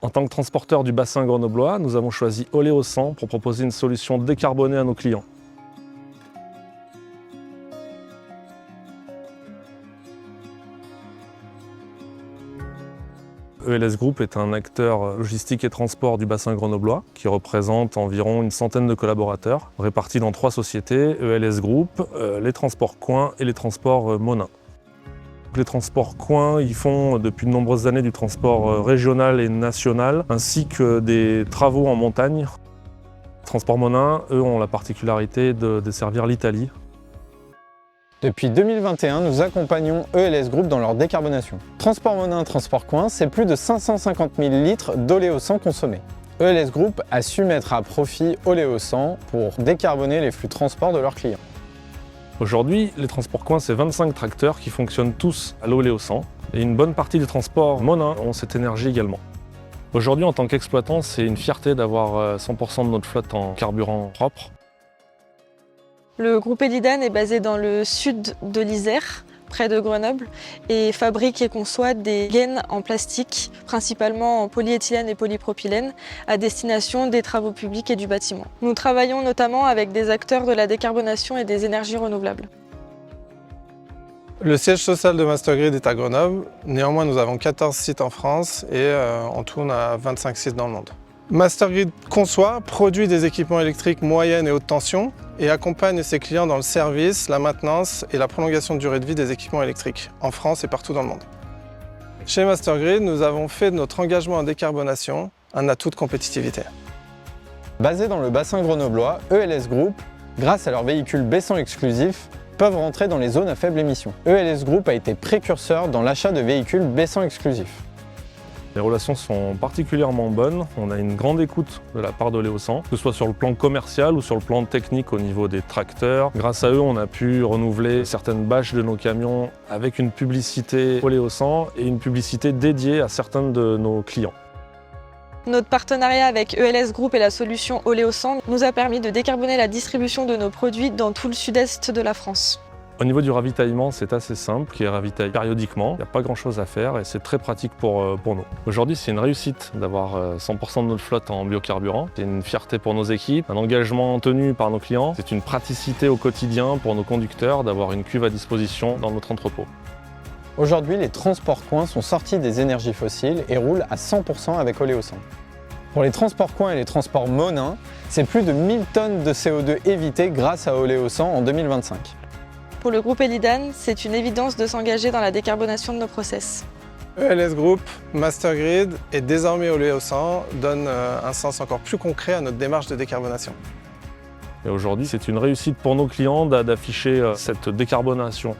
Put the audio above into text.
En tant que transporteur du bassin grenoblois, nous avons choisi Oleosan pour proposer une solution décarbonée à nos clients. ELS Group est un acteur logistique et transport du bassin grenoblois qui représente environ une centaine de collaborateurs répartis dans 3 sociétés, ELS Group, les transports Coin et les transports Monin. Les transports Coin, ils font depuis de nombreuses années du transport régional et national, ainsi que des travaux en montagne. Les transports Monin, eux, ont la particularité de desservir l'Italie. Depuis 2021, nous accompagnons ELS Group dans leur décarbonation. Transport Monin, Transport Coin, c'est plus de 550 000 litres d'oléosan consommés. ELS Group a su mettre à profit Oleosan pour décarboner les flux de transport de leurs clients. Aujourd'hui, les transports Coin, c'est 25 tracteurs qui fonctionnent tous à l'oléosan et une bonne partie des transports Monin ont cette énergie également. Aujourd'hui, en tant qu'exploitant, c'est une fierté d'avoir 100% de notre flotte en carburant propre. Le groupe Elidan est basé dans le sud de l'Isère, près de Grenoble, et fabrique et conçoit des gaines en plastique, principalement en polyéthylène et polypropylène, à destination des travaux publics et du bâtiment. Nous travaillons notamment avec des acteurs de la décarbonation et des énergies renouvelables. Le siège social de Mastergrid est à Grenoble. Néanmoins, nous avons 14 sites en France et en tout, on a 25 sites dans le monde. Mastergrid conçoit, produit des équipements électriques moyenne et haute tension et accompagne ses clients dans le service, la maintenance et la prolongation de durée de vie des équipements électriques en France et partout dans le monde. Chez Mastergrid, nous avons fait de notre engagement en décarbonation un atout de compétitivité. Basés dans le bassin grenoblois, ELS Group, grâce à leurs véhicules baissants exclusifs, peuvent rentrer dans les zones à faible émission. ELS Group a été précurseur dans l'achat de véhicules baissants exclusifs. Les relations sont particulièrement bonnes, on a une grande écoute de la part d'Oléosan, que ce soit sur le plan commercial ou sur le plan technique au niveau des tracteurs. Grâce à eux, on a pu renouveler certaines bâches de nos camions avec une publicité Oléosan et une publicité dédiée à certains de nos clients. Notre partenariat avec ELS Group et la solution Oleosan nous a permis de décarboner la distribution de nos produits dans tout le sud-est de la France. Au niveau du ravitaillement, c'est assez simple, qui est ravitaillé périodiquement. Il n'y a pas grand-chose à faire et c'est très pratique pour nous. Aujourd'hui, c'est une réussite d'avoir 100% de notre flotte en biocarburant. C'est une fierté pour nos équipes, un engagement tenu par nos clients. C'est une praticité au quotidien pour nos conducteurs d'avoir une cuve à disposition dans notre entrepôt. Aujourd'hui, les transports Coin sont sortis des énergies fossiles et roulent à 100% avec Oleosan. Pour les transports Coin et les transports Monin, c'est plus de 1000 tonnes de CO2 évitées grâce à Oleosan en 2025. Pour le groupe Elidan, c'est une évidence de s'engager dans la décarbonation de nos process. ELS Group, Mastergrid et désormais Oleosan donnent un sens encore plus concret à notre démarche de décarbonation. Et aujourd'hui, c'est une réussite pour nos clients d'afficher cette décarbonation